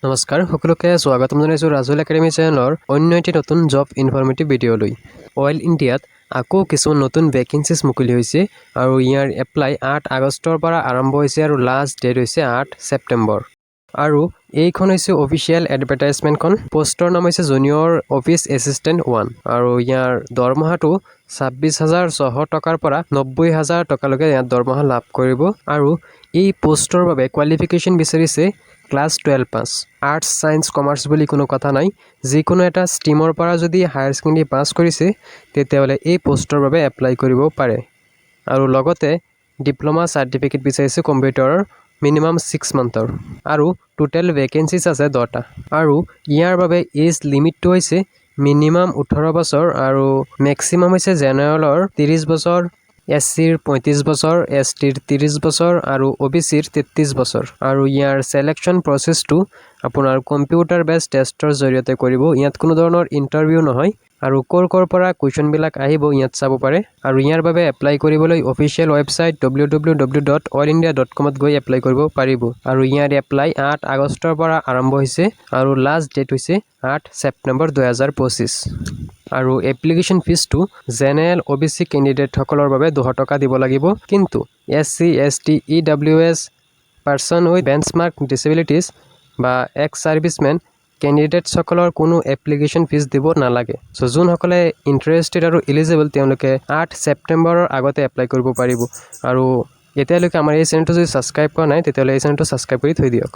নমস্কাৰ সকলোকে স্বাগতম জনাইছোঁ ৰাজুল একাডেমি চেনেলৰ অন্য এটি নতুন জব ইনফৰ্মেটিভ ভিডিঅ'লৈ। অইল ইণ্ডিয়াত আকৌ কিছুমান নতুন ভেকেঞ্চিজ মুকলি হৈছে আৰু ইয়াৰ এপ্লাই 8 আগষ্টৰ পৰা আৰম্ভ হৈছে আৰু লাষ্ট ডেট হৈছে 8 ছেপ্টেম্বৰ। আৰু এইখন হৈছে অফিচিয়েল এডভাৰটাইজমেণ্টখন। পোষ্টৰ নাম হৈছে জুনিয়ৰ অফিচ এছিষ্টেণ্ট 1 আৰু ইয়াৰ দৰমহাটো 26,600 টকাৰ পৰা 90,000 টকালৈকে ইয়াত দৰমহা লাভ কৰিব। আৰু এই পোষ্টৰ বাবে কোৱালিফিকেশ্যন বিচাৰিছে ক্লাছ 12 পাছ। আৰ্টছ ছায়েন্স কমাৰ্চ বুলি কোনো কথা নাই, যিকোনো এটা ষ্ট্ৰীমৰ পৰা যদি হায়াৰ ছেকেণ্ডেৰী পাছ কৰিছে তেতিয়াহ'লে এই পোষ্টৰ বাবে এপ্লাই কৰিব পাৰে। আৰু লগতে ডিপ্ল'মা চাৰ্টিফিকেট বিচাৰিছে কম্পিউটাৰৰ মিনিমাম 6 মান্থৰ। আৰু টোটেল ভেকেঞ্চিজ আছে 10টা। আৰু ইয়াৰ বাবে এজ লিমিটটো হৈছে মিনিমাম 18 বছৰ আৰু মেক্সিমাম হৈছে জেনেৰেলৰ 30 বছৰ, SCৰ 35 বছৰ, STৰ 30 বছৰ আৰু OBCৰ 33 বছৰ। আৰু ইয়াৰ ছিলেকশ্যন প্ৰচেছটো আপোনাৰ কম্পিউটাৰ বেছ টেষ্টৰ জৰিয়তে কৰিব। ইয়াত কোনো ধৰণৰ ইণ্টাৰভিউ নহয় আৰু ক'ৰ পৰা কুৱেশ্যনবিলাক আহিব ইয়াত চাব পাৰে। আৰু ইয়াৰ বাবে এপ্লাই কৰিবলৈ অফিচিয়েল ৱেবছাইট www.oilindia.com গৈ এপ্লাই কৰিব পাৰিব। আৰু ইয়াৰ এপ্লাই 8 আগষ্টৰ পৰা আৰম্ভ হৈছে আৰু লাষ্ট ডেট হৈছে 8 ছেপ্টেম্বৰ 2025। আৰু এপ্লিকেশ্যন ফিজটো জেনেৰেল OBC কেণ্ডিডেটসকলৰ বাবে 200 টকা দিব লাগিব, কিন্তু SC, ST, EWS, person with benchmark disabilities বা এক্স ছাৰ্ভিচমেন কেণ্ডিডেটসকলৰ কোনো এপ্লিকেশ্যন ফিজ দিব নালাগে। চ' যোনসকলে ইণ্টাৰেষ্টেড আৰু এলিজিবল তেওঁলোকে 8 ছেপ্টেম্বৰৰ আগতে এপ্লাই কৰিব পাৰিব। আৰু এতিয়ালৈকে আমাৰ এই চেনেলটো যদি ছাবস্ক্ৰাইব কৰা নাই তেতিয়াহ'লে এই চেনেলটো ছাবস্ক্ৰাইব কৰি থৈ দিয়ক।